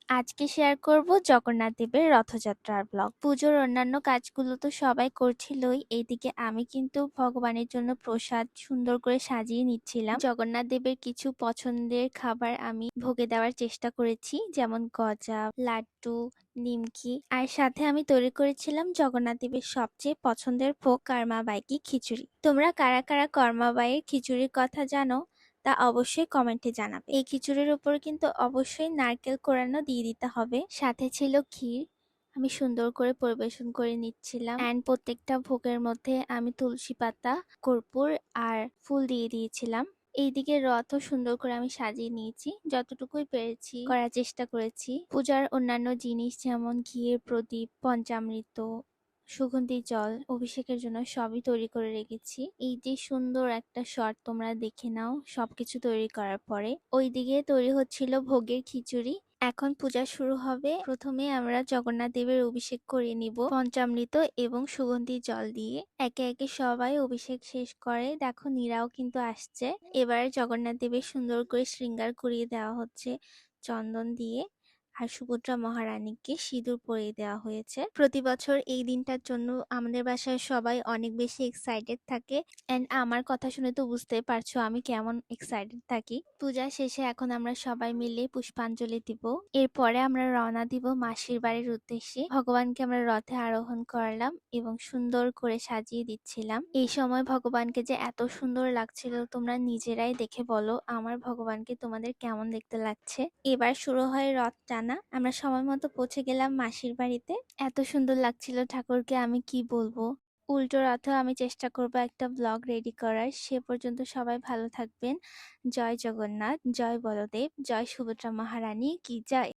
আজকে শেয়ার করব জগন্নাথ দেবের রথযাত্রার ব্লগ। পুজোর অন্যান্য কাজগুলো তো সবাই করছিলই, এইদিকে আমি কিন্তু ভগবানের জন্য প্রসাদ সুন্দর করে সাজিয়ে নিচ্ছিলাম। জগন্নাথ দেবের কিছু পছন্দের খাবার আমি ভোগে দেওয়ার চেষ্টা করেছি, যেমন গজা, লাড্ডু, নিমকি, আর সাথে আমি তৈরি করেছিলাম জগন্নাথ দেবের সবচেয়ে পছন্দের ভোগ কর্মাবাইকি খিচুড়ি। তোমরা কারা কারা কর্মাবাইয়ের খিচুড়ির কথা জানো তা অবশ্যই কমেন্টে জানাবে। এই খিচুড়ির উপর কিন্তু অবশ্যই নারকেল কোরানো দিয়ে দিতে হবে। সাথে ছিল ক্ষীর। আমি সুন্দর করে পরিবেশন করে নিচ্ছিলাম, অ্যান্ড প্রত্যেকটা ভোগের মধ্যে আমি তুলসী পাতা, কর্পূর আর ফুল দিয়ে দিয়েছিলাম। এইদিকে রথও সুন্দর করে আমি সাজিয়ে নিয়েছি, যতটুকুই পেরেছি করার চেষ্টা করেছি। পূজার অন্যান্য জিনিস যেমন ঘিয়ের প্রদীপ, পঞ্চামৃত, সুগন্ধি জল, অভিষেকের জন্য সবই তৈরি করে রেখেছি। এই যে সুন্দর একটা শট তোমরা দেখে নাও সবকিছু তৈরি করার পরে। ওইদিকে তৈরি হচ্ছিল ভোগের খিচুড়ি। এখন পূজা শুরু হবে। প্রথমে আমরা জগন্নাথ দেবের অভিষেক করে নিব পঞ্চামৃত এবং সুগন্ধি জল দিয়ে। একে একে সবাই অভিষেক শেষ করে। দেখো নীরাও কিন্তু আসছে। এবারে জগন্নাথ দেবের সুন্দর করে শৃঙ্গার করিয়ে দেওয়া হচ্ছে চন্দন দিয়ে, আর সুভদ্রা মহারানীকে সিঁদুর পরিয়ে দেওয়া হয়েছে। প্রতি বছর এই দিনটার জন্য আমাদের বাসায় সবাই অনেক বেশি এক্সাইটেড থাকে, এন্ড আমার কথা শুনে তো বুঝতেই পারছো আমি কেমন এক্সাইটেড থাকি। পূজা শেষে এখন আমরা সবাই মিলে পুষ্পাঞ্জলি দিব। এরপরে আমরা রওনা দিব মাসির বাড়ির উদ্দেশ্যে। ভগবানকে আমরা রথে আরোহণ করালাম এবং সুন্দর করে সাজিয়ে দিচ্ছিলাম। এই সময় ভগবানকে যে এত সুন্দর লাগছিল তোমরা নিজেরাই দেখে বলো আমার ভগবানকে তোমাদের কেমন দেখতে লাগছে। এবার শুরু হয় রথ টানা। আমরা সময় মতো পৌঁছে গেলাম মাসির বাড়িতে। এত সুন্দর লাগছিল ঠাকুরকে, আমি কি বলবো। উল্টো রথেও আমি চেষ্টা করব একটা ব্লগ রেডি করার। সে পর্যন্ত সবাই ভালো থাকবেন। জয় জগন্নাথ, জয় বলদেব, জয় সুভদ্রা মহারানী কি জয়।